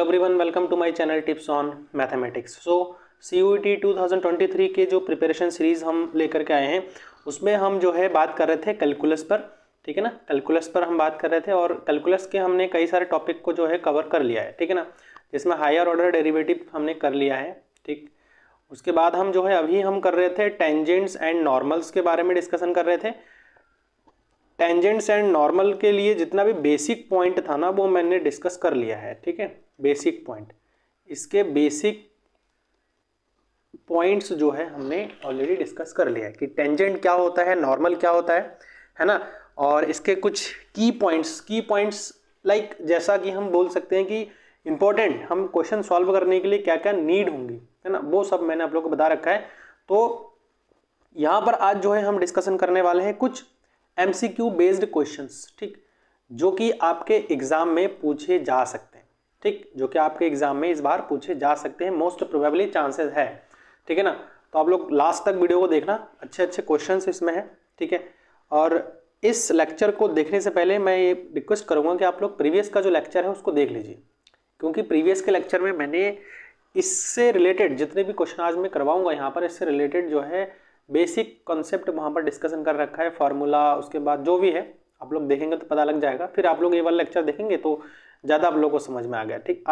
Everyone, welcome to my channel tips on mathematics. So CUET 2023 के जो preparation series हम लेकर के आए हैं उसमें हम जो है बात कर रहे थे कैलकुलस पर। ठीक है ना, कैलकुलस पर हम बात कर रहे थे और कैलकुलस के हमने कई सारे टॉपिक को जो है कवर कर लिया है। ठीक है ना, जिसमें हायर ऑर्डर डेरिवेटिव हमने कर लिया है। ठीक, उसके बाद हम जो है अभी हम कर रहे थे टेंजेंट्स एंड नॉर्मल्स के बारे में डिस्कशन कर रहे थे। टेंजेंट्स एंड नॉर्मल के लिए जितना भी बेसिक पॉइंट था ना वो मैंने डिस्कस कर लिया है। ठीक है, बेसिक पॉइंट, इसके बेसिक पॉइंट्स जो है हमने ऑलरेडी डिस्कस कर लिया है कि टेंजेंट क्या होता है, नॉर्मल क्या होता है ना। और इसके कुछ की पॉइंट्स लाइक जैसा कि हम बोल सकते हैं कि इंपॉर्टेंट हम क्वेश्चन सॉल्व करने के लिए क्या क्या नीड होंगी, है ना, वो सब मैंने आप लोगों को बता रखा है। तो यहाँ पर आज जो है हम डिस्कशन करने वाले हैं कुछ MCQ बेस्ड क्वेश्चंस, ठीक, जो कि आपके एग्जाम में पूछे जा सकते हैं। ठीक, जो कि आपके एग्जाम में इस बार पूछे जा सकते हैं, मोस्ट प्रोबेबली चांसेस है। ठीक है ना, तो आप लोग लास्ट तक वीडियो को देखना, अच्छे अच्छे क्वेश्चंस इसमें है। ठीक है, और इस लेक्चर को देखने से पहले मैं ये रिक्वेस्ट करूंगा कि आप लोग प्रीवियस का जो लेक्चर है उसको देख लीजिए, क्योंकि प्रीवियस के लेक्चर में मैंने इससे रिलेटेड जितने भी क्वेश्चन आज मैं करवाऊंगा यहाँ पर, इससे रिलेटेड जो है बेसिक कॉन्सेप्ट वहाँ पर डिस्कशन कर रखा है, फार्मूला, उसके बाद जो भी है आप लोग देखेंगे तो पता लग जाएगा। फिर आप लोग ये वाला लेक्चर देखेंगे तो ज़्यादा आप लोगों को समझ में आएगा। ठीक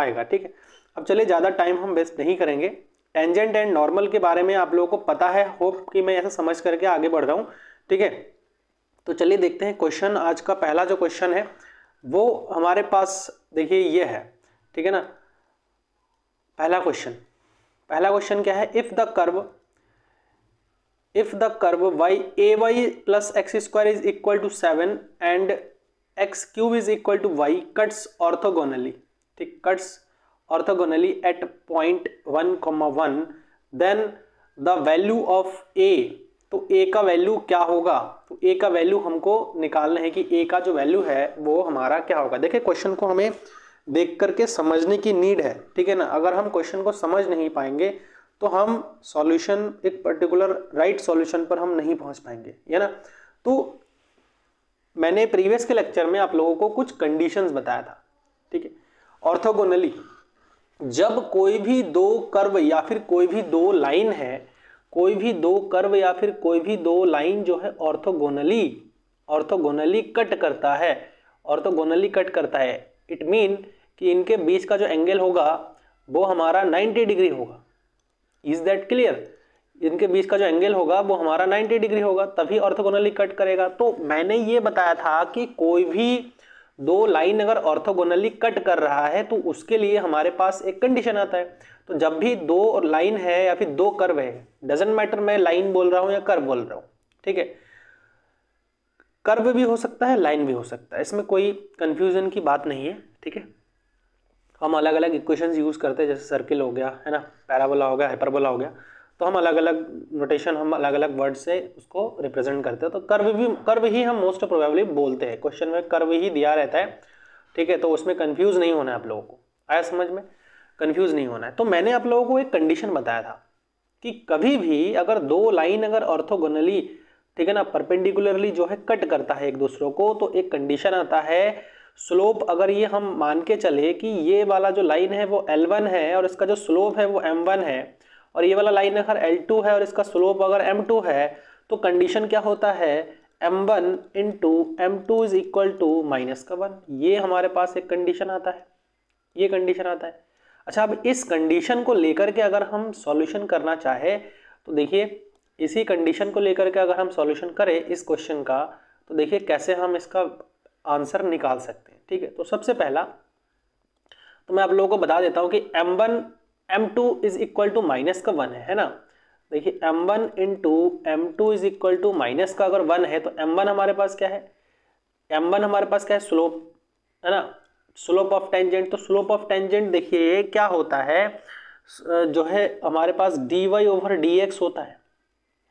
है, अब चलिए ज़्यादा टाइम हम वेस्ट नहीं करेंगे। टेंजेंट एंड नॉर्मल के बारे में आप लोगों को पता है, होप कि मैं ऐसा समझ करके आगे बढ़ रहा हूँ। ठीक है, तो चलिए देखते हैं क्वेश्चन। आज का पहला जो क्वेश्चन है वो हमारे पास देखिए ये है। ठीक है ना, पहला क्वेश्चन क्या है, if the curve ay plus x square is equal to 7 and x cube is equal to y cuts orthogonally, ठीक, cuts orthogonally at point 1, then the value of a, तो a का वैल्यू क्या होगा, तो a का value हमको निकालना है कि a का जो वैल्यू है वो हमारा क्या होगा। देखिए क्वेश्चन को हमें देख करके समझने की नीड है। ठीक है ना, अगर हम क्वेश्चन को समझ नहीं पाएंगे तो हम सॉल्यूशन, एक पर्टिकुलर राइट सॉल्यूशन पर हम नहीं पहुंच पाएंगे, है ना। तो मैंने प्रीवियस के लेक्चर में आप लोगों को कुछ कंडीशंस बताया था। ठीक है, ऑर्थोगोनली जब कोई भी दो कर्व या फिर कोई भी दो लाइन है, कोई भी दो कर्व या फिर कोई भी दो लाइन जो है ऑर्थोगोनली कट करता है, इट मीन कि इनके बीच का जो एंगल होगा वो हमारा 90 डिग्री होगा। Is that clear? इनके बीच का जो एंगल होगा वो हमारा 90 डिग्री होगा, तभी ऑर्थोगोनली कट करेगा। तो मैंने ये बताया था कि कोई भी दो लाइन अगर ऑर्थोगोनली कट कर रहा है तो उसके लिए हमारे पास एक कंडीशन आता है। तो जब भी दो लाइन है या फिर दो कर्व है, डजंट मैटर मैं लाइन बोल रहा हूं या कर्व बोल रहा हूं, ठीक है, कर्व भी हो सकता है, लाइन भी हो सकता है, इसमें कोई कंफ्यूजन की बात नहीं है। ठीक है, हम अलग अलग इक्वेशंस यूज करते हैं, जैसे सर्किल हो गया, है ना, पैराबोला हो गया, हाइपरबोला हो गया, तो हम अलग अलग नोटेशन, हम अलग अलग वर्ड से उसको रिप्रेजेंट करते हैं। तो कर्व ही हम मोस्ट प्रोबेबली बोलते हैं, क्वेश्चन में कर्व ही दिया रहता है। ठीक है, तो उसमें कंफ्यूज नहीं होना है आप लोगों को, आया समझ में, कंफ्यूज नहीं होना है। तो मैंने आप लोगों को एक कंडीशन बताया था कि कभी भी अगर दो लाइन अगर ऑर्थोगोनली, ठीक है ना, परपेंडिकुलरली जो है कट करता है एक दूसरे को, तो एक कंडीशन आता है स्लोप, अगर ये हम मान के चले कि ये वाला जो लाइन है वो L1 है और इसका जो स्लोप है वो M1 है, और ये वाला लाइन अगर L2 है और इसका स्लोप अगर M2 है, तो कंडीशन क्या होता है, M1 into M2 is equal to -1। ये हमारे पास एक कंडीशन आता है, ये कंडीशन आता है। अच्छा, अब इस कंडीशन को लेकर के अगर हम सॉल्यूशन करना चाहे तो देखिए, इसी कंडीशन को लेकर के अगर हम सॉल्यूशन करें इस क्वेश्चन का, तो देखिए कैसे हम इसका आंसर निकाल सकते हैं। ठीक है, तो सबसे पहला तो मैं आप लोगों को बता देता हूं कि M1 M2 is equal to -1 है ना। देखिए M1 into M2 is equal to minus का अगर 1 है तो M1 हमारे पास क्या है, M1 हमारे पास क्या है, स्लोप, है ना, स्लोप ऑफ टेंजेंट। तो स्लोप ऑफ टेंजेंट देखिए क्या होता है, जो है हमारे पास dy ओवर dx होता है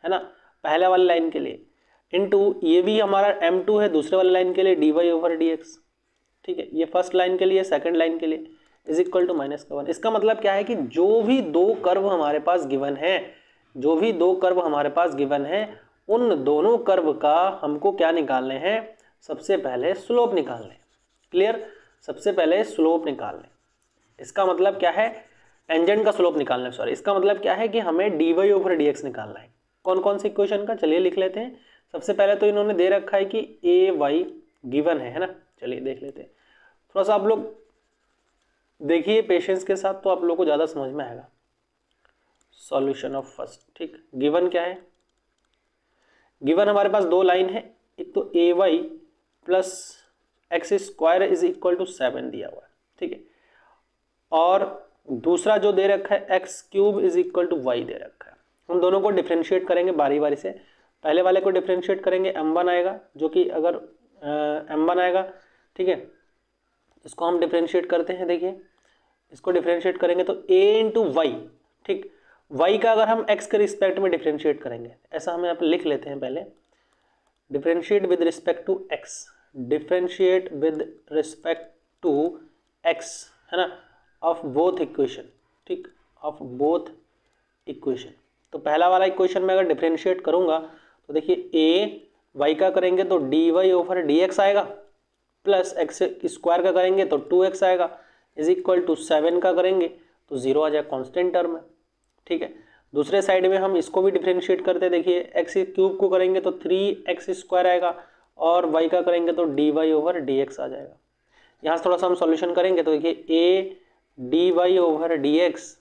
ना, पहले वाली लाइन के लिए, इनटू ये भी हमारा M2 है दूसरे वाली लाइन के लिए, dy ओवर dx। ठीक है, ये फर्स्ट लाइन के लिए, सेकंड लाइन के लिए, इज इक्वल टू -1। इसका मतलब क्या है कि जो भी दो कर्व हमारे पास गिवन है, जो भी दो कर्व हमारे पास गिवन है, उन दोनों कर्व का हमको क्या निकालने हैं, सबसे पहले स्लोप निकालने। क्लियर, सबसे पहले स्लोप निकालने। इसका मतलब क्या है, टेंजेंट का स्लोप निकालना है, सॉरी, इसका मतलब क्या है कि हमें d y over d x निकालना है। कौन कौन सी इक्वेशन का, चलिए लिख लेते हैं। सबसे पहले तो इन्होंने दे रखा है कि ए वाई गिवन है ना, चलिए देख लेते हैं। थोड़ा सा आप लोग देखिए पेशेंस के साथ, तो आप लोग को ज़्यादा समझ में आएगा। सॉल्यूशन ऑफ फर्स्ट, ठीक, गिवन क्या है, गिवन हमारे पास दो लाइन है, एक तो a y plus x square is equal to 7 दिया हुआ है, ठीक है, और दूसरा जो दे रखा है x cube is equal to y दे रखा है। हम दोनों को डिफ्रेंशिएट करेंगे बारी बारी से। पहले वाले को डिफ्रेंशिएट करेंगे, m1 आएगा, जो कि अगर m1 आएगा, ठीक है, इसको हम डिफ्रेंशिएट करते हैं। देखिए इसको डिफ्रेंशिएट करेंगे तो a इंटू वाई, ठीक, y का अगर हम x के रिस्पेक्ट में डिफ्रेंशिएट करेंगे, ऐसा हम यहाँ पे लिख लेते हैं पहले, differentiate with respect to x, differentiate with respect to x, है ना, ऑफ बोथ इक्वेशन, ठीक, ऑफ बोथ इक्वेशन। तो पहला वाला इक्वेशन में अगर डिफ्रेंशिएट करूंगा तो देखिए ए वाई का करेंगे तो d y over d x आएगा, प्लस एक्स स्क्वायर का करेंगे तो 2x आएगा, इज इक्वल टू 7 का करेंगे तो 0 आ जाएगा, कॉन्स्टेंट टर्म है, ठीक है। दूसरे साइड में हम इसको भी डिफ्रेंशिएट करते हैं, देखिए एक्स क्यूब को करेंगे तो 3x स्क्वायर आएगा, और y का करेंगे तो d y over d x आ जाएगा। यहाँ से थोड़ा सा हम सॉल्यूशन करेंगे तो देखिए a d y over d x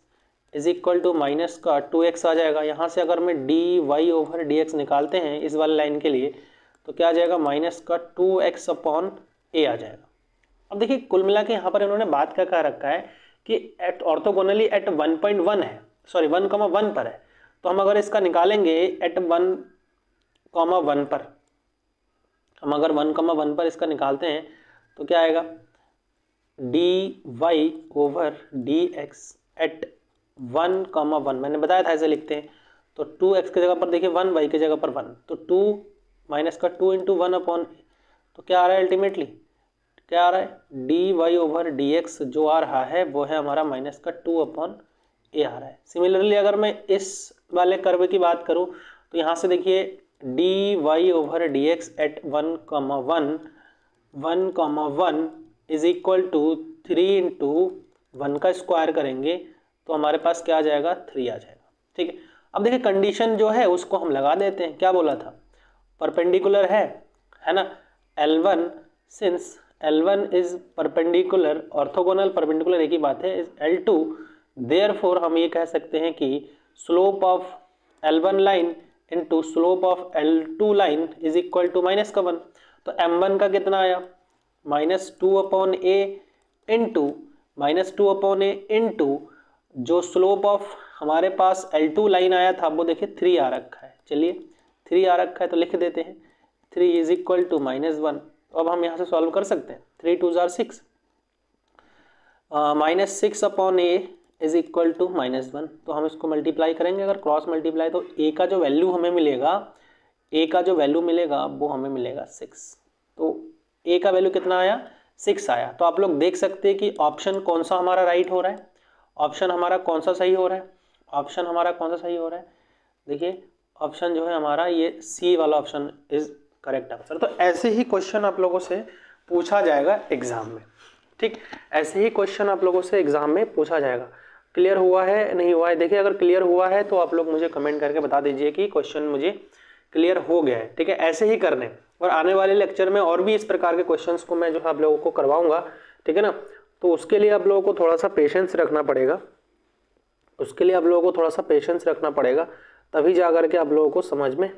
is equal to minus का 2x आ जाएगा। यहाँ से अगर मैं d y over d x निकालते हैं इस वाले लाइन के लिए तो क्या आ जाएगा, माइनस का 2x अपॉन ए आ जाएगा। अब देखिए कुल मिला के यहाँ पर इन्होंने बात क्या कह रखा है कि एट ऑर्थोगोनली एट 1.1 है, सॉरी 1,1 पर है, तो हम अगर इसका निकालेंगे एट 1,1 पर, हम अगर 1,1 पर इसका निकालते हैं तो क्या आएगा, d y over d x at 1,1, मैंने बताया था ऐसे लिखते हैं, तो 2x की जगह पर देखिए 1, y की जगह पर 1, तो 2 माइनस का 2 इंटू 1 अपॉन, तो क्या आ रहा है अल्टीमेटली, क्या आ रहा है, d y over d x जो आ रहा है वो है हमारा माइनस का 2 अपॉन ए आ रहा है। सिमिलरली अगर मैं इस वाले कर्व की बात करूं तो यहाँ से देखिए d y over d x at 1,1 is equal to 3 into 1 का स्क्वायर करेंगे तो हमारे पास क्या आ जाएगा, 3 आ जाएगा, ठीक है। अब देखिए कंडीशन जो है उसको हम लगा देते हैं, क्या बोला था, परपेंडिकुलर है ना, L1 since L1 is perpendicular, orthogonal perpendicular एक ही बात है, इज L2, देयरफॉर हम ये कह सकते हैं कि slope of L1 line into slope of L2 line is equal to minus का 1, तो M1 का कितना आया, -2 upon a into -2 upon a into जो स्लोप ऑफ हमारे पास L2 लाइन आया था वो देखिए 3 आ रखा है, चलिए 3 आ रखा है तो लिख देते हैं 3 इज इक्वल टू -1। तो अब हम यहाँ से सॉल्व कर सकते हैं, 3 2 जार 6, -6 upon a is equal to -1, तो हम इसको मल्टीप्लाई करेंगे, अगर क्रॉस मल्टीप्लाई तो ए का जो वैल्यू हमें मिलेगा, ए का जो वैल्यू मिलेगा वो हमें मिलेगा 6, तो ए का वैल्यू कितना आया, 6 आया। तो आप लोग देख सकते हैं कि ऑप्शन कौन सा हमारा राइट हो रहा है, ऑप्शन हमारा कौन सा सही हो रहा है, ऑप्शन हमारा कौन सा सही हो रहा है, देखिए ऑप्शन जो है हमारा ये सी वाला ऑप्शन इज करेक्ट आंसर। तो ऐसे ही क्वेश्चन आप लोगों से पूछा जाएगा एग्जाम में, ठीक, ऐसे ही क्वेश्चन आप लोगों से एग्जाम में पूछा जाएगा। क्लियर हुआ है नहीं हुआ है, देखिए अगर क्लियर हुआ है तो आप लोग मुझे कमेंट करके बता दीजिए कि क्वेश्चन मुझे क्लियर हो गया है, ठीक है। ऐसे ही करने, और आने वाले लेक्चर में और भी इस प्रकार के क्वेश्चंस को मैं जो है आप लोगों को करवाऊंगा, ठीक है ना। तो उसके लिए आप लोगों को थोड़ा सा पेशेंस रखना पड़ेगा, उसके लिए आप लोगों को थोड़ा सा पेशेंस रखना पड़ेगा, तभी जा करके आप लोगों को समझ में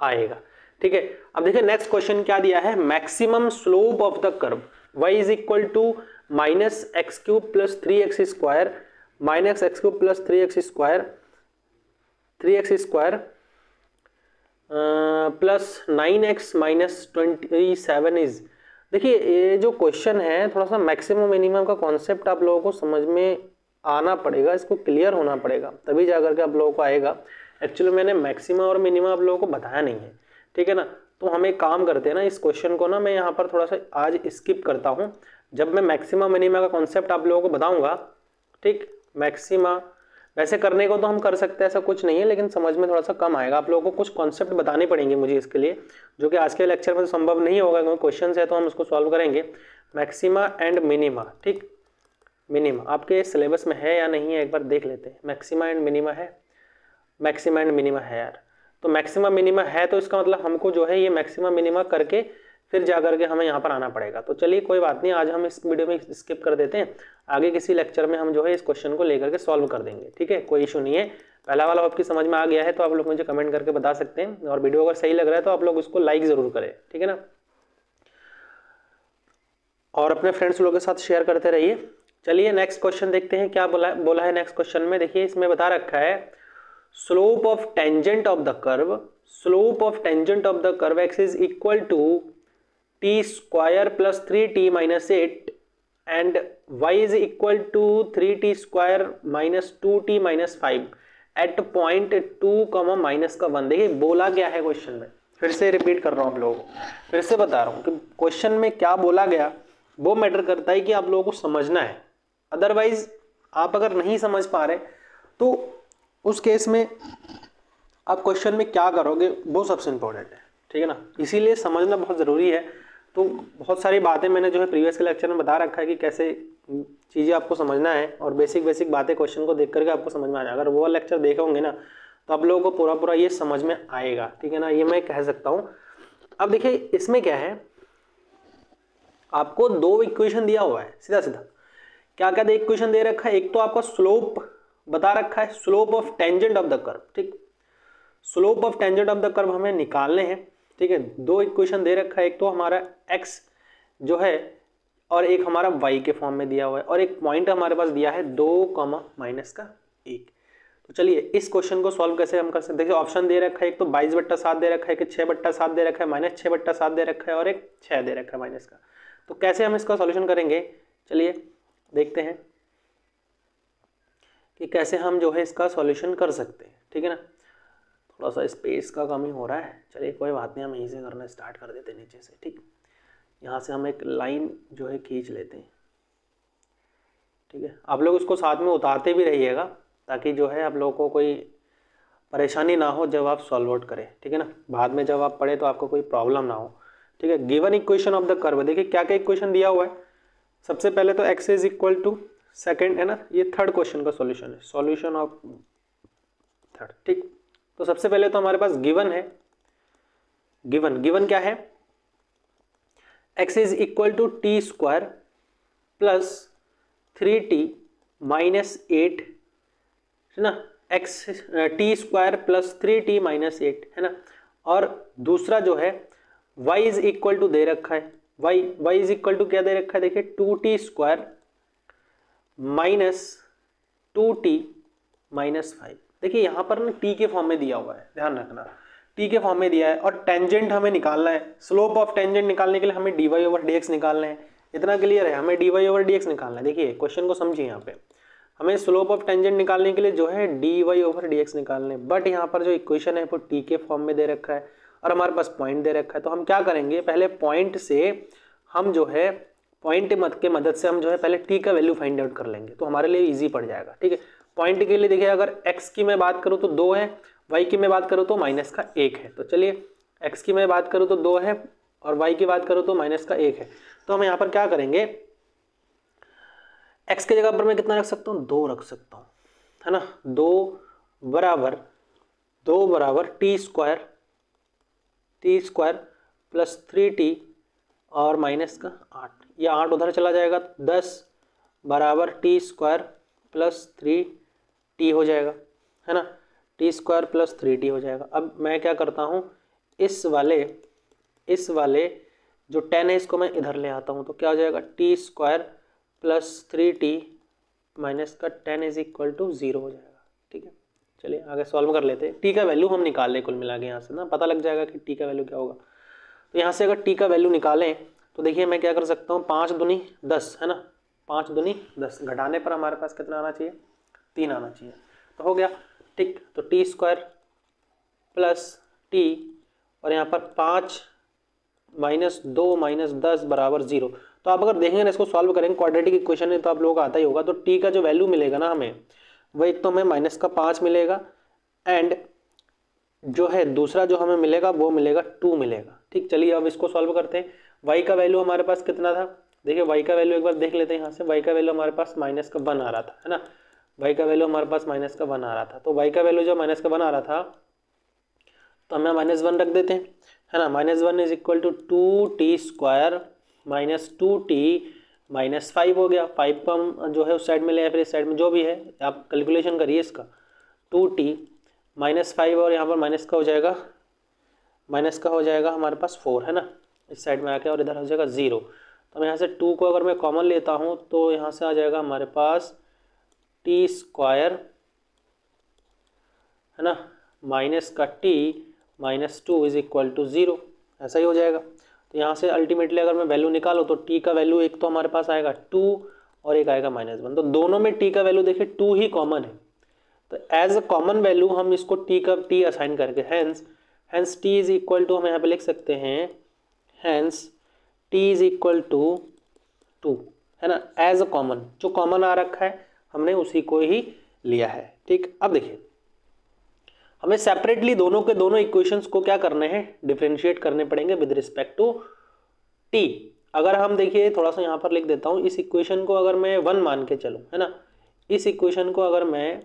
आएगा, ठीक है। अब देखिए नेक्स्ट क्वेश्चन क्या दिया है, maximum slope of the curve y is equal to -x³ plus 3x square -x³ plus 3x square plus 9x minus 27 is, देखिए ये जो क्वेश्चन है थोड़ा सा मैक्सिमम मिनिमम का कॉन्सेप्ट आप लोगों को समझ में आना पड़ेगा, इसको क्लियर होना पड़ेगा, तभी जाकर के आप लोगों को आएगा। एक्चुअली मैंने मैक्सिमम और मिनिमम आप लोगों को बताया नहीं है, ठीक है ना। तो हम एक काम करते हैं ना, इस क्वेश्चन को ना मैं यहाँ पर थोड़ा सा आज स्किप करता हूँ, जब मैं मैक्सिमम मिनिमम का कॉन्सेप्ट आप लोगों को बताऊँगा, ठीक। मैक्सिमा वैसे करने को तो हम कर सकते हैं, ऐसा कुछ नहीं है, लेकिन समझ में थोड़ा सा कम आएगा, आप लोगों को कुछ कॉन्सेप्ट बताने पड़ेंगे मुझे इसके लिए, जो कि आज के लेक्चर में तो संभव नहीं होगा, क्योंकि क्वेश्चन है तो हम उसको सॉल्व करेंगे। मैक्सिमा एंड मिनिमा, ठीक, मिनिमा आपके सिलेबस में है या नहीं है एक बार देख लेते हैं। मैक्सिमा एंड मिनिमा है, मैक्सिमा एंड मिनिमा है यार। तो मैक्सिमा मिनिमा है तो इसका मतलब हमको जो है ये मैक्सिमा मिनिमा करके फिर जा करके हमें यहाँ पर आना पड़ेगा। तो चलिए कोई बात नहीं, आज हम इस वीडियो में स्किप कर देते हैं, आगे किसी लेक्चर में हम जो है इस क्वेश्चन को लेकर के सॉल्व कर देंगे, ठीक है, कोई इशू नहीं है। पहला वाला आपकी समझ में आ गया है तो आप लोग मुझे कमेंट करके बता सकते हैं, और वीडियो अगर सही लग रहा है तो आप लोग उसको लाइक जरूर करें, ठीक है ना, और अपने फ्रेंड्स लोगों के साथ शेयर करते रहिए। चलिए नेक्स्ट क्वेश्चन देखते हैं क्या बोला है नेक्स्ट क्वेश्चन में। देखिए इसमें बता रखा है slope of tangent of the curve, slope of tangent of the curve x is equal to t square plus 3t minus 8 and y is equal to 3t square minus 2t minus 5 at point 2 minus का 1। देखिए बोला क्या है question में, फिर से repeat कर रहा हूँ आप लोगों को, फिर से बता रहा हूँ कि क्वेश्चन में क्या बोला गया वो मैटर करता है कि आप लोगों को समझना है। अदरवाइज आप अगर नहीं समझ पा रहे तो उस केस में आप क्वेश्चन में क्या करोगे वो सबसे इंपॉर्टेंट है, ठीक है ना, इसीलिए समझना बहुत ज़रूरी है। तो बहुत सारी बातें मैंने जो है प्रीवियस के लेक्चर में बता रखा है कि कैसे चीज़ें आपको समझना है, और बेसिक बातें क्वेश्चन को देख करके आपको समझ में आ जाए। अगर वो लेक्चर देखे होंगे ना तो आप लोगों को पूरा ये समझ में आएगा, ठीक है ना, ये मैं कह सकता हूँ। अब देखिए इसमें क्या है, आपको दो इक्वेशन दिया हुआ है, सीधा सीधा क्या क्या इक्वेशन दे रखा है। एक तो आपका स्लोप बता रखा है, slope of tangent of the curve, ठीक, slope of tangent of the curve हमें निकालने हैं, ठीक है। दो इक्वेशन दे रखा है, एक तो हमारा x जो है और एक हमारा y के फॉर्म में दिया हुआ है, और एक पॉइंट हमारे पास दिया है 2 माइनस का 1। तो चलिए इस क्वेश्चन को सॉल्व कैसे हम कर सकते हैं। देखिए ऑप्शन दे रखा है, एक तो 22/7 दे रखा है, कि 6/7 दे रखा है, -6/7 दे रखा है, और एक 6 दे रखा है माइनस का। तो कैसे हम इसका सॉल्यूशन करेंगे, चलिए देखते हैं कि कैसे हम जो है इसका सॉल्यूशन कर सकते हैं, ठीक है ना। थोड़ा सा स्पेस का कमी हो रहा है, चलिए कोई बात नहीं, हम यहीं से करना स्टार्ट कर देते हैं नीचे से, ठीक। यहाँ से हम एक लाइन जो है खींच लेते हैं, ठीक है। आप लोग उसको साथ में उतारते भी रहिएगा ताकि जो है आप लोगों को कोई परेशानी ना हो जब आप सॉल्व आउट करें, ठीक है ना, बाद में जब आप पढ़े तो आपको कोई प्रॉब्लम ना हो, ठीक है। Given equation of the curve, देखिए क्या क्या इक्वेशन दिया हुआ है। सबसे पहले तो x is equal to, second है ना, ये थर्ड क्वेश्चन का सॉल्यूशन है, सॉल्यूशन ऑफ थर्ड, ठीक। तो सबसे पहले तो हमारे पास गिवन है, गिवन क्या है, x is equal to t square plus 3t minus 8 है ना, T square plus 3t minus 8 है ना। और दूसरा जो है y इज इक्वल टू दे रखा है, y इज इक्वल टू क्या दे रखा है, देखिए 2t square minus 2t minus 5। देखिए यहाँ पर ना t के फॉर्म में दिया हुआ है, ध्यान रखना t के फॉर्म में दिया है, और टेंजेंट हमें निकालना है। स्लोप ऑफ टेंजेंट निकालने के लिए हमें dy/dx निकालना है, इतना क्लियर है, हमें dy/dx निकालना है। देखिए क्वेश्चन को समझिए, यहाँ पे हमें स्लोप ऑफ टेंजेंट निकालने के लिए जो है dy/dx निकालने, बट यहाँ पर जो इक्वेशन है वो t के फॉर्म में दे रखा है और हमारे पास पॉइंट दे रखा है। तो हम क्या करेंगे, पहले पॉइंट से हम जो है पॉइंट के मदद से हम जो है पहले t का वैल्यू फाइंड आउट कर लेंगे, तो हमारे लिए इजी पड़ जाएगा, ठीक है। पॉइंट के लिए देखिए अगर x की मैं बात करूँ तो 2 है, y की मैं बात करूँ तो माइनस का 1 है। तो चलिए x की मैं बात करूँ तो 2 है और y की बात करूँ तो माइनस का 1 है। तो हम यहाँ पर क्या करेंगे, x की जगह पर मैं कितना रख सकता हूँ, 2 रख सकता हूँ, है ना। 2 बराबर टी स्क्वायर प्लस 3t और माइनस का 8, या 8 उधर चला जाएगा, 10 बराबर टी स्क्वायर प्लस 3t हो जाएगा, है ना, टी स्क्वायर प्लस 3t हो जाएगा। अब मैं क्या करता हूँ, इस वाले जो 10 है इसको मैं इधर ले आता हूँ, तो क्या हो जाएगा, T square plus 3t minus का 10 इज इक्वल टू 0 हो जाएगा, ठीक है। चलिए आगे सॉल्व कर लेते हैं। टी का वैल्यू हम निकाल लें, कुल मिला के यहाँ से ना पता लग जाएगा कि टी का वैल्यू क्या होगा। तो यहाँ से अगर टी का वैल्यू निकालें तो देखिए मैं क्या कर सकता हूँ, 5 दूनी 10 है ना, 5 दूनी 10, घटाने पर हमारे पास कितना आना चाहिए, 3 आना चाहिए, तो हो गया, ठीक। तो टी स्क्वायर प्लस टी और यहाँ पर 5 माइनस 2 माइनस 10 बराबर 0। तो आप अगर देखेंगे ना, इसको सॉल्व करेंगे, क्वाड्रेटिक इक्वेशन है तो आप लोगों को आता ही होगा। तो टी का जो वैल्यू मिलेगा ना हमें, वो एक तो हमें माइनस का 5 मिलेगा, एंड जो है दूसरा जो हमें मिलेगा वो मिलेगा 2 मिलेगा, ठीक। चलिए अब इसको सॉल्व करते हैं। y का वैल्यू हमारे पास कितना था, देखिए y का वैल्यू एक बार देख लेते हैं यहाँ से। y का वैल्यू हमारे पास माइनस का 1 आ रहा था, है ना। y का वैल्यू हमारे पास माइनस का 1 आ रहा था, तो y का वैल्यू जो माइनस का 1 आ रहा था तो हम यहाँ -1 रख देते हैं, है ना। -1 is equal to 2t² minus 2t minus 5 हो गया। 5 को हम जो है उस साइड में ले आए, फिर इस साइड में जो भी है आप कैलकुलेशन करिए इसका। 2t माइनस 5 और यहाँ पर माइनस का हो जाएगा, माइनस का हो जाएगा हमारे पास 4, है ना। इस साइड में आके और इधर हो जाएगा 0। तो मैं यहाँ से 2 को अगर मैं कॉमन लेता हूँ तो यहाँ से आ जाएगा हमारे पास t², है ना, माइनस का t minus 2 is equal to 0, ऐसा ही हो जाएगा। तो यहाँ से अल्टीमेटली अगर मैं वैल्यू निकालूँ तो t का वैल्यू एक तो हमारे पास आएगा 2 और एक आएगा -1, तो दोनों में t का वैल्यू देखिए 2 ही कॉमन है, तो एज अ कॉमन वैल्यू हम इसको t असाइन करके hence t is equal to हम यहाँ पे लिख सकते हैं, hence t is equal to 2, है ना। एज अ कॉमन, जो कॉमन आ रखा है हमने उसी को ही लिया है, ठीक। अब देखिए हमें सेपरेटली दोनों के दोनों इक्वेशंस को क्या करने हैं, डिफरेंशिएट करने पड़ेंगे विद रिस्पेक्ट टू t। अगर हम देखिए थोड़ा सा यहाँ पर लिख देता हूँ, इस इक्वेशन को अगर मैं 1 मान के चलूँ, है ना, इस इक्वेशन को अगर मैं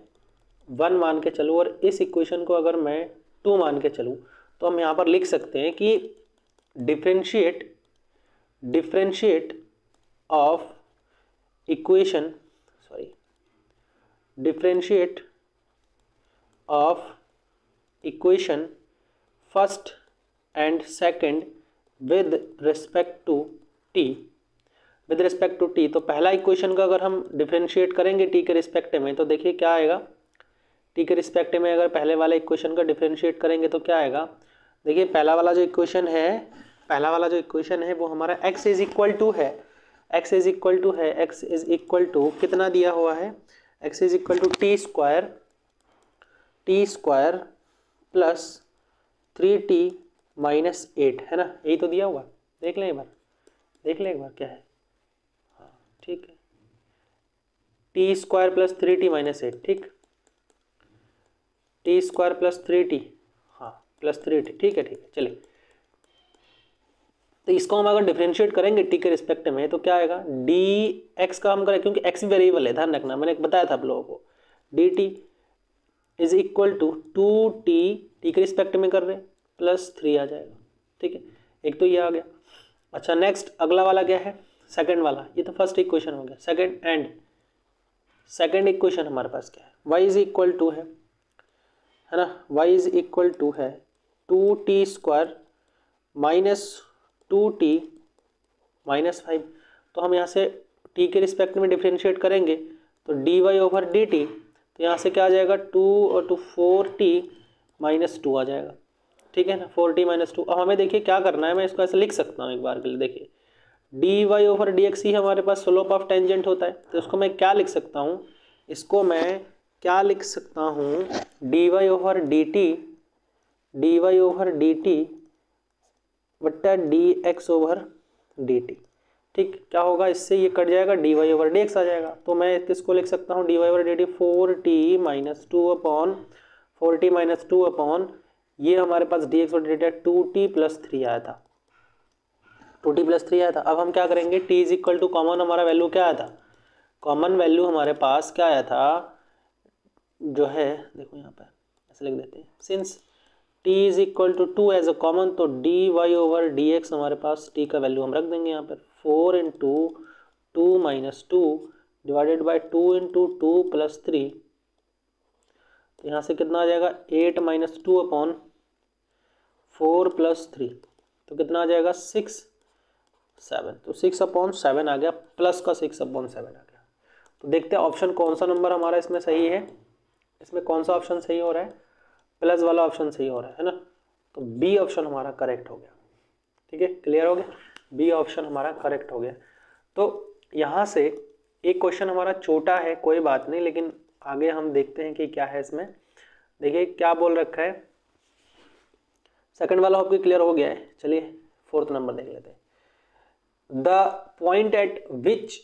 1 मान के चलूँ और इस इक्वेशन को अगर मैं 2 मान के चलूँ, तो हम यहाँ पर लिख सकते हैं कि differentiate of equation, differentiate of equation first and second with respect to t, with respect to t। तो पहला इक्वेशन का अगर हम डिफरेंशिएट करेंगे t के रिस्पेक्ट में, तो देखिए क्या आएगा, t के रिस्पेक्ट में अगर पहले वाले इक्वेशन का डिफरेंशिएट करेंगे तो क्या आएगा। देखिए पहला वाला जो इक्वेशन है वो हमारा x इज इक्वल टू है, x इज इक्वल टू कितना दिया हुआ है, x is equal to t² plus 3t minus 8, है ना, यही तो दिया हुआ। देख लें एक बार क्या है, हाँ ठीक है, t² प्लस 3t माइनस 8, ठीक, t² प्लस 3t, हाँ प्लस 3t, ठीक है चलिए। तो इसको हम अगर डिफरेंशिएट करेंगे t के रिस्पेक्ट में तो क्या आएगा, dx का हम करें, क्योंकि x वेरिएबल है, ध्यान रखना, मैंने बताया था आप लोगों को, dt is equal to 2t, t के रिस्पेक्ट में कर रहे हैं, प्लस 3 आ जाएगा, ठीक है। एक तो ये आ गया। अच्छा नेक्स्ट अगला वाला क्या है, सेकंड वाला, ये तो फर्स्ट इक्वेशन हो गया। सेकंड इक्वेशन हमारे पास क्या है, y इज इक्वल टू है ना, y इज इक्वल टू है 2t² माइनस 2t माइनस 5। तो हम यहाँ से t के रिस्पेक्ट में डिफरेंशिएट करेंगे तो dy/dt, तो यहाँ से क्या आ जाएगा, 2 और 2 4t माइनस 2 आ जाएगा, ठीक है ना, 4t माइनस 2। अब हमें देखिए क्या करना है, मैं इसको ऐसे लिख सकता हूँ एक बार के लिए, देखिए dy/dx ही हमारे पास स्लोप ऑफ टेंजेंट होता है, तो इसको मैं क्या लिख सकता हूँ, इसको मैं क्या लिख सकता हूँ, dy/dt बट्टा dx/dt, ठीक। क्या होगा, इससे ये कट जाएगा, dy/dx आ जाएगा। तो मैं किसको लिख सकता हूँ, dy/dt 4t माइनस 2 अपॉन ये हमारे पास dx/dt 2t प्लस 3 आया था, 2t प्लस 3 आया था। अब हम क्या करेंगे, t is equal to common हमारा वैल्यू क्या आया था, कॉमन वैल्यू हमारे पास क्या आया था, जो है देखो यहाँ पर ऐसे लिख देते हैं, since t is equal to 2 as a common, तो dy/dx हमारे पास t का वैल्यू हम रख देंगे यहाँ पर 4 into 2 minus 2 divided by 2 into 2 plus 3। तो यहाँ से कितना आ जाएगा, 8 माइनस 2 अपॉन 4 प्लस 3, तो कितना आ जाएगा 6 7, तो 6/7 आ गया, प्लस का 6/7 आ गया। तो देखते हैं ऑप्शन कौन सा नंबर हमारा इसमें सही है, इसमें कौन सा ऑप्शन सही हो रहा है, प्लस वाला ऑप्शन सही हो रहा है ना। तो बी ऑप्शन हमारा करेक्ट हो गया, ठीक है, क्लियर हो गया, बी ऑप्शन हमारा करेक्ट हो गया। तो यहाँ से एक क्वेश्चन हमारा छोटा है, कोई बात नहीं, लेकिन आगे हम देखते हैं कि क्या है इसमें। देखिए क्या बोल रखा है, सेकंड वाला आपको क्लियर हो गया है। चलिए फोर्थ नंबर देख लेते हैं। The point at which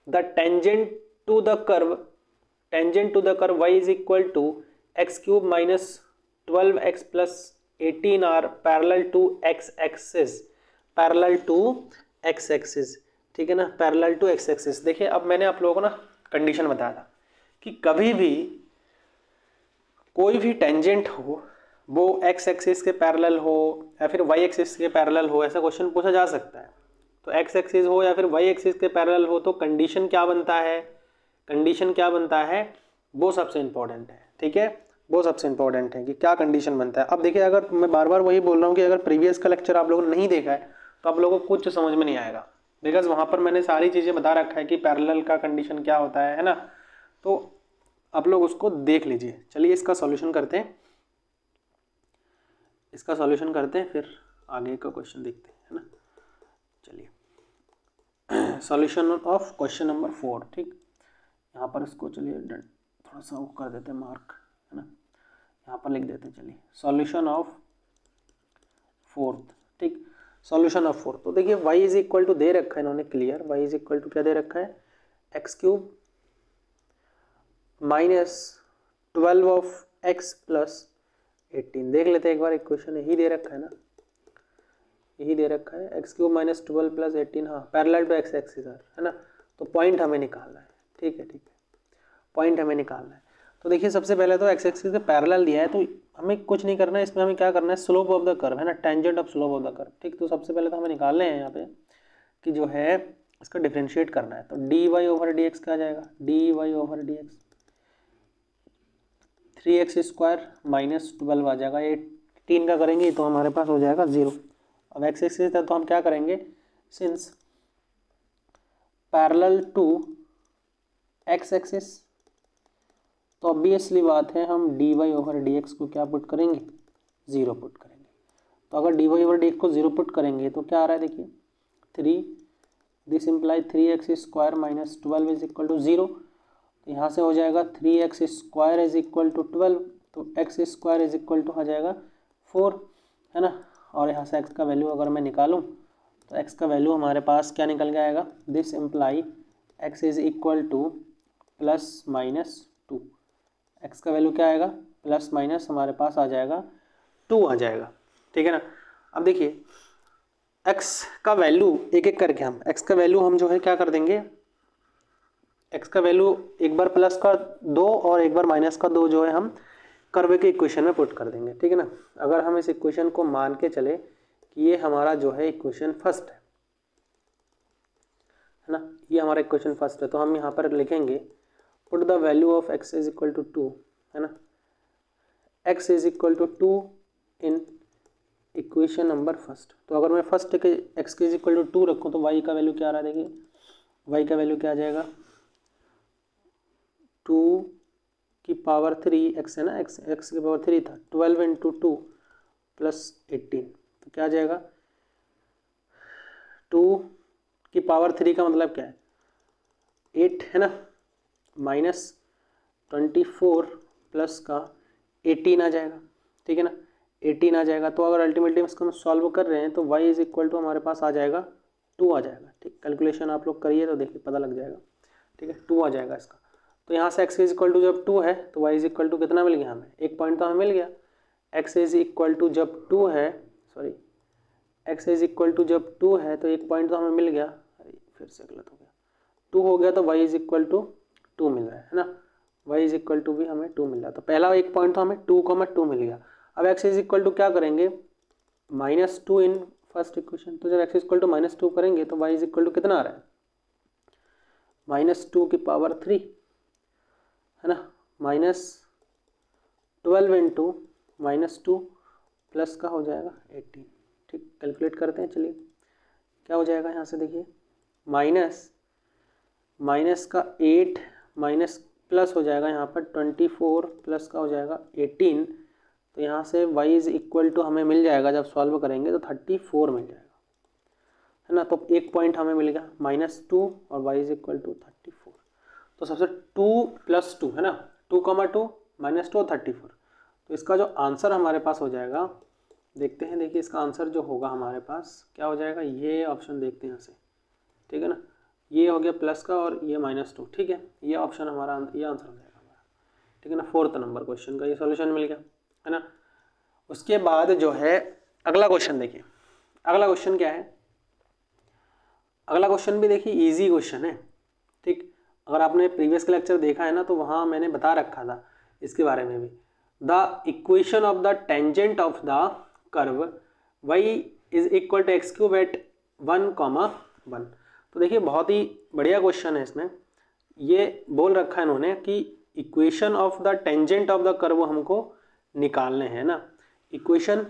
the tangent to the curve y is equal to x cube minus 12x plus 18 are parallel to x axis ठीक है ना, पैरेलल टू एक्स एक्सिस। देखिए अब मैंने आप लोगों को ना कंडीशन बताया था कि कभी भी कोई भी टेंजेंट हो वो एक्स एक्सिस के पैरेलल हो या फिर वाई एक्सिस के पैरेलल हो, ऐसा क्वेश्चन पूछा जा सकता है। तो एक्स एक्सिस हो या फिर वाई एक्सिस के पैरेलल हो तो कंडीशन क्या बनता है, कंडीशन क्या बनता है वो सबसे इंपॉर्टेंट है। ठीक है, वो सबसे इंपॉर्टेंट है कि क्या कंडीशन बनता है। अब देखिए अगर मैं बार बार वही बोल रहा हूँ कि अगर प्रीवियस का लेक्चर आप लोगों ने नहीं देखा है तो आप लोगों को कुछ समझ में नहीं आएगा, बिकॉज वहाँ पर मैंने सारी चीज़ें बता रखा है कि पैरेलल का कंडीशन क्या होता है ना। तो आप लोग उसको देख लीजिए। चलिए इसका सॉल्यूशन करते हैं, इसका सॉल्यूशन करते हैं फिर आगे का क्वेश्चन देखते हैं, है ना। चलिए सॉल्यूशन ऑफ क्वेश्चन नंबर 4। ठीक, यहाँ पर इसको चलिए थोड़ा सा वो कर देते हैं मार्क, है ना, यहाँ पर लिख देते हैं। चलिए सॉल्यूशन ऑफ 4th। ठीक, सॉल्यूशन ऑफ 4th। तो देखिए y इज इक्वल टू दे रखा है इन्होंने clear, y is equal to क्या दे रखा है, x cube minus 12 of x plus 18। देख लेते हैं एक बार, इक्वेशन यही दे रखा है ना, यही दे रखा है एक्स क्यूब माइनस 12 प्लस 18, हाँ पैरेलल टू एक्स एक्सिस है ना। तो पॉइंट हमें निकालना है। ठीक है, ठीक है, पॉइंट हमें निकालना है। तो देखिए सबसे पहले तो एक्स एक्सिस के पैरेलल दिया है तो हमें कुछ नहीं करना है, इसमें हमें क्या करना है, स्लोप ऑफ द कर्व, है ना, tangent of slope of the curve. ठीक, तो सबसे पहले तो हमें निकालने हैं यहाँ पे कि जो है इसका डिफरेंशिएट करना है। तो d y over d x क्या आ जाएगा, d y over d x 3x square minus 12 आ जाएगा, ये 3 का करेंगे तो हमारे पास हो जाएगा 0। अब एक्स एक्सिस है तो हम क्या करेंगे, since parallel to x axis तो ऑब्वियसली बात है हम d y over d x को क्या पुट करेंगे, 0 पुट करेंगे। तो अगर d y over d x को 0 पुट करेंगे तो क्या आ रहा है, देखिए 3, this imply 3x square minus 12 is equal to 0। तो यहाँ से हो जाएगा 3x square is equal to 12, तो x square is equal to आ जाएगा 4, है ना। और यहाँ से x का वैल्यू अगर मैं निकालूँ तो x का वैल्यू हमारे पास क्या निकल के आएगा, this imply x is equal two plus minus 2। x का वैल्यू क्या आएगा, प्लस माइनस हमारे पास आ जाएगा 2 आ जाएगा। ठीक है ना। अब देखिए x का वैल्यू एक एक करके हम x का वैल्यू हम जो है क्या कर देंगे, x का वैल्यू एक बार प्लस का 2 और एक बार माइनस का 2 जो है हम कर्व के इक्वेशन में पुट कर देंगे। ठीक है ना। अगर हम इस इक्वेशन को मान के चले कि ये हमारा जो है इक्वेशन फर्स्ट है ना, ये हमारा इक्वेशन फर्स्ट है, तो हम यहाँ पर लिखेंगे put the value of x is equal to 2, है ना, x is equal to 2 in equation number first. तो अगर मैं फर्स्ट के x के इज इक्वल टू 2 रखूँ तो y का वैल्यू क्या आ रहा है, देखिए y का वैल्यू क्या आ जाएगा, 2 की पावर 3 x है ना, x की पावर 3 था, 12 इंटू 2 प्लस 18, तो क्या आ जाएगा, 2 की पावर 3 का मतलब क्या है 8, है ना, माइनस 24 प्लस का 18 आ जाएगा। ठीक है ना, 18 आ जाएगा। तो अगर अल्टीमेटली इसको हम सॉल्व कर रहे हैं तो y इज इक्वल टू हमारे पास आ जाएगा 2 आ जाएगा। ठीक, कैलकुलेशन आप लोग करिए तो देखिए पता लग जाएगा। ठीक है, 2 आ जाएगा इसका। तो यहाँ से x इज इक्वल टू जब 2 है तो y इज इक्वल टू कितना मिल गया हमें, एक पॉइंट तो हमें मिल गया। x इज इक्वल टू जब 2 है, sorry x is equal to जब 2 है तो एक पॉइंट तो हमें मिल गया, अरे फिर से गलत हो गया, 2 हो गया तो y इज इक्वल टू 2 मिल रहा है ना, y इज इक्वल टू भी हमें 2 मिल रहा है। तो पहला एक पॉइंट तो हमें 2,2 मिल गया। अब x इज इक्वल टू क्या करेंगे, -2 इन फर्स्ट इक्वेशन। तो जब x इज इक्वल टू -2 करेंगे तो y इज इक्वल टू कितना आ रहा है, -2 की पावर 3, है ना, -12 इंटू -2 प्लस का हो जाएगा 18। ठीक, कैलकुलेट करते हैं। चलिए क्या हो जाएगा यहाँ से, देखिए माइनस का 8 माइनस प्लस हो जाएगा यहाँ पर 24 प्लस का हो जाएगा 18। तो यहाँ से y इज इक्वल टू हमें मिल जाएगा, जब सॉल्व करेंगे तो 34 मिल जाएगा, है ना। तो एक पॉइंट हमें मिल गया -2 और y इज इक्वल टू 34। तो सबसे 2 प्लस 2 है ना, 2,2 -2 और 34। तो इसका जो आंसर हमारे पास हो जाएगा, देखते हैं, देखिए इसका आंसर जो होगा हमारे पास क्या हो जाएगा, ये ऑप्शन देखते हैं यहाँ से। ठीक है ना, ये हो गया प्लस का और ये -2। ठीक है, ये ऑप्शन हमारा, ये आंसर हो जाएगा हमारा। ठीक है ना, 4th नंबर क्वेश्चन का ये सॉल्यूशन मिल गया, है ना। उसके बाद जो है अगला क्वेश्चन देखिए, अगला क्वेश्चन क्या है, अगला क्वेश्चन भी देखिए इजी क्वेश्चन है, ठीक। अगर आपने प्रीवियस का लेक्चर देखा है ना तो वहाँ मैंने बता रखा था इसके बारे में भी। The equation of the tangent of the curve y is equal to x cube at 1,1। तो देखिए बहुत ही बढ़िया क्वेश्चन है। इसमें ये बोल रखा है इन्होंने कि equation of the tangent of the curve हमको निकालने हैं ना, equation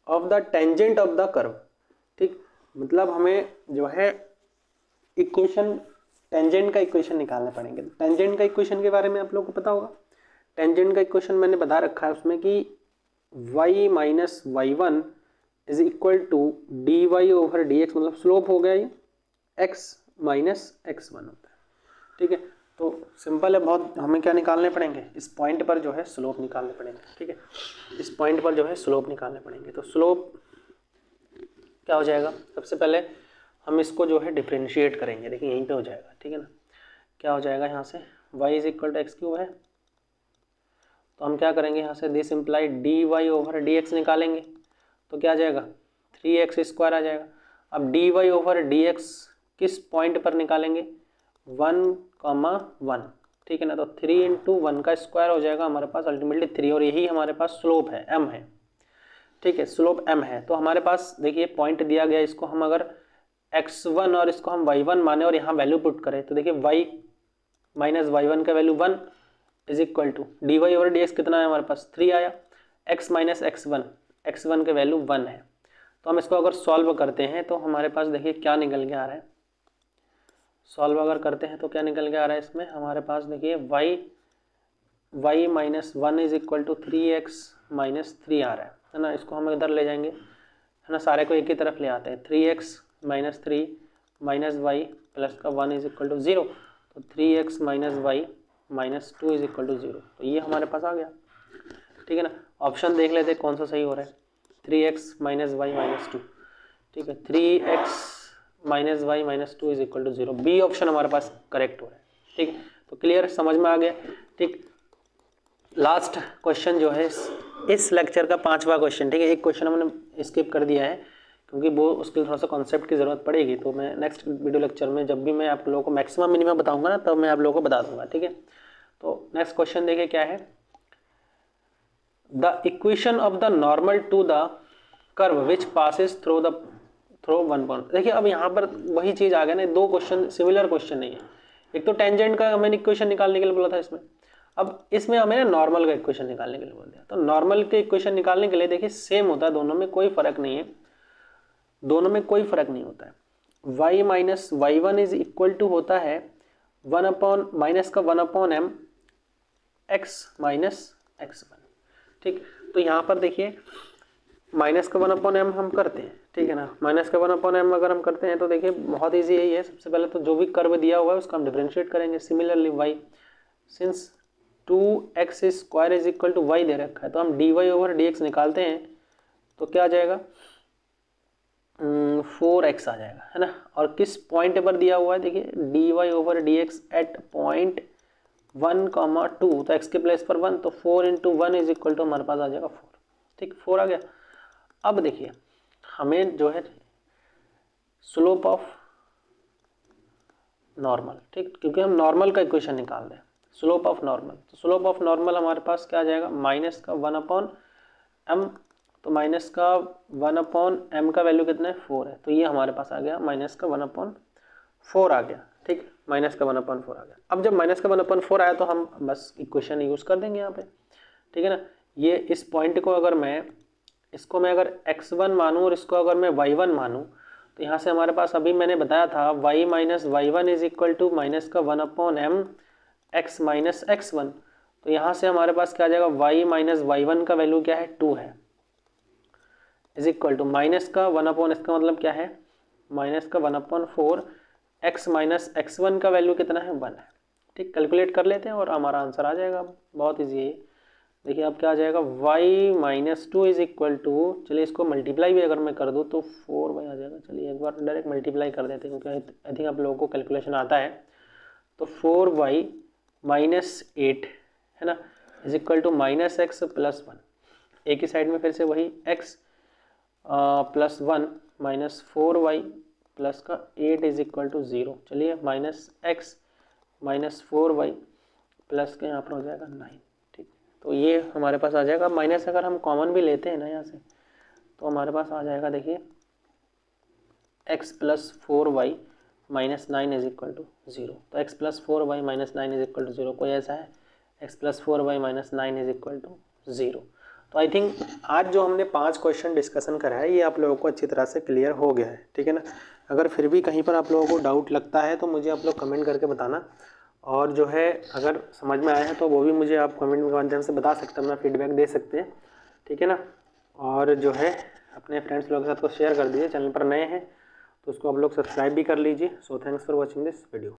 of the tangent of the curve, ठीक। मतलब हमें जो है इक्वेशन टेंजेंट का इक्वेशन निकालने पड़ेंगे। टेंजेंट का इक्वेशन के बारे में आप लोगों को पता होगा। टेंजेंट का इक्वेशन मैंने बता रखा है उसमें कि y minus y one is equal to d y over d x, मतलब स्लोप हो गया ये x माइनस एक्स वन होता है, ठीक है। तो सिंपल है बहुत, हमें क्या निकालने पड़ेंगे, इस पॉइंट पर जो है स्लोप निकालने पड़ेंगे, ठीक है। इस पॉइंट पर जो है स्लोप निकालने पड़ेंगे। तो स्लोप क्या हो जाएगा, सबसे पहले हम इसको जो है डिफ्रेंशिएट करेंगे। देखिए यहीं पे हो जाएगा, ठीक है ना। क्या हो जाएगा यहाँ से y is equal to x cube है, तो हम क्या करेंगे यहाँ से this imply d y over d x निकालेंगे, तो क्या आ जाएगा 3x स्क्वायर आ जाएगा। अब d y over d x किस पॉइंट पर निकालेंगे 1,1, ठीक है ना। तो 3 इंटू 1 का स्क्वायर हो जाएगा हमारे पास अल्टीमेटली 3, और यही हमारे पास स्लोप है m है, ठीक है। स्लोप m है। तो हमारे पास देखिए पॉइंट दिया गया, इसको हम अगर x1 और इसको हम y1 माने और यहाँ वैल्यू पुट करें तो देखिए y माइनस वाई वन का value 1 is equal to d y over d x कितना है हमारे पास 3 आया, x माइनस x1 का वैल्यू 1 है। तो हम इसको अगर सॉल्व करते हैं तो हमारे पास देखिए क्या निकल के आ रहा है, सॉल्व अगर करते हैं तो क्या निकल के आ रहा है इसमें हमारे पास देखिए y minus one is equal to 3x minus 3 आ रहा है ना। इसको हम इधर ले जाएंगे है ना, सारे को एक ही तरफ ले आते हैं। 3x minus 3 minus Y plus का 1 इज इक्वल टू 0, तो 3x minus y minus 2 is equal to 0। तो ये हमारे पास आ गया, ठीक है ना। ऑप्शन देख लेते हैं कौन सा सही हो रहा है, 3x माइनस वाई माइनस 2, ठीक है। 3x minus y minus 2 is equal to 0, B option हमारे पास करेक्ट हो रहा है, ठीक है। तो क्लियर समझ में आ गया, ठीक। लास्ट क्वेश्चन जो है इस लेक्चर का 5वां क्वेश्चन, ठीक है। एक क्वेश्चन हमने स्किप कर दिया है क्योंकि वो उसके थोड़ा सा कॉन्सेप्ट की ज़रूरत पड़ेगी, तो मैं नेक्स्ट वीडियो लेक्चर में जब भी मैं आप लोगों को मैक्सिमम मिनिमम बताऊंगा ना तब मैं आप लोगों को बता दूंगा, ठीक है। तो नेक्स्ट क्वेश्चन देखिए क्या है, the equation of the normal to the curve which passes through one point. देखिए अब यहाँ पर वही चीज़ आ गया ना, दो क्वेश्चन सिमिलर क्वेश्चन नहीं है। एक तो टेंजेंट का हमें इक्वेशन निकालने के लिए बोला था इसमें, अब इसमें हमें नॉर्मल का इक्वेशन निकालने के लिए बोल दिया। तो नॉर्मल के इक्वेशन निकालने के लिए देखिए सेम होता है, दोनों में कोई फर्क नहीं है, दोनों में कोई फर्क नहीं होता है। y minus y one is equal to होता है 1 अपॉन माइनस का 1 upon m x minus x1, ठीक। तो यहाँ पर देखिए माइनस का 1 अपॉन m हम करते हैं, ठीक है ना। माइनस का 1 अपॉन m अगर हम करते हैं तो देखिए बहुत ईजी यही है। सबसे पहले तो जो भी कर्व दिया हुआ है उसका हम डिफरेंशिएट करेंगे। Similarly y since 2x square is equal to y दे रखा है तो हम dy ओवर dx निकालते हैं तो क्या आ जाएगा 4x आ जाएगा, है ना। और किस पॉइंट पर दिया हुआ है देखिए dy over dx at point 1,2, तो x के प्लेस पर 1, तो 4 इंटू 1 इज इक्वल टू हमारे पास आ जाएगा 4, ठीक 4 आ गया। अब देखिए हमें जो है स्लोप ऑफ नॉर्मल, ठीक, क्योंकि हम नॉर्मल का इक्वेशन निकाल रहे हैं, स्लोप ऑफ नॉर्मल। तो स्लोप ऑफ नॉर्मल हमारे पास क्या आ जाएगा माइनस का 1 अपॉन m, तो माइनस का 1 अपॉन m का वैल्यू कितना है 4 है, तो ये हमारे पास आ गया माइनस का 1 अपॉन 4 आ गया, ठीक, माइनस का 1 अपॉन 4 आ गया। अब जब माइनस का 1 अपॉन 4 आया तो हम बस इक्वेशन यूज़ कर देंगे यहाँ पे, ठीक है ना। ये इस पॉइंट को अगर मैं इसको मैं अगर x1 मानूँ और इसको अगर मैं y1 मानूँ तो यहाँ से हमारे पास अभी मैंने बताया था y minus y one is equal to minus का 1 upon m x minus x1। तो यहाँ से हमारे पास क्या आ जाएगा y माइनस वाई वन का वैल्यू क्या है 2 है, इज इक्वल टू माइनस का 1 अपॉन, इसका मतलब क्या है माइनस का 1 अपॉन 4, x माइनस x1 का वैल्यू कितना है 1 है, ठीक। कैलकुलेट कर लेते हैं और हमारा आंसर आ जाएगा। बहुत ईजी है, देखिए अब क्या आ जाएगा y minus 2 is equal to, चलिए इसको मल्टीप्लाई भी अगर मैं कर दूँ तो 4y आ जाएगा। चलिए एक बार डायरेक्ट मल्टीप्लाई कर देते हैं क्योंकि आई थिंक आप लोगों को कैलकुलेशन आता है। तो 4y माइनस 8 है ना is equal to minus x plus 1, एक ही साइड में फिर से वही x plus 1 minus 4y plus का 8 इज इक्वल टू 0। चलिए -x -4y प्लस के यहाँ पर हो जाएगा 9। ठीक, तो ये हमारे पास आ जाएगा। माइनस अगर हम कॉमन भी लेते हैं ना यहाँ से, तो हमारे पास आ जाएगा, देखिए x plus 4y minus 9 is equal to 0। तो x plus 4y minus 9 is equal to 0 कोई ऐसा है, x plus 4y minus 9 is equal to 0। तो आई थिंक आज जो हमने 5 क्वेश्चन डिस्कशन करा है ये आप लोगों को अच्छी तरह से क्लियर हो गया है। ठीक है ना। अगर फिर भी कहीं पर आप लोगों को डाउट लगता है तो मुझे आप लोग कमेंट करके बताना, और जो है अगर समझ में आया है तो वो भी मुझे आप कमेंट के माध्यम से बता सकते हैं, अपना फीडबैक दे सकते हैं। ठीक है ना। और जो है अपने फ्रेंड्स लोगों के साथ को शेयर कर दीजिए। चैनल पर नए हैं तो उसको आप लोग सब्सक्राइब भी कर लीजिए। So thanks for watching this video.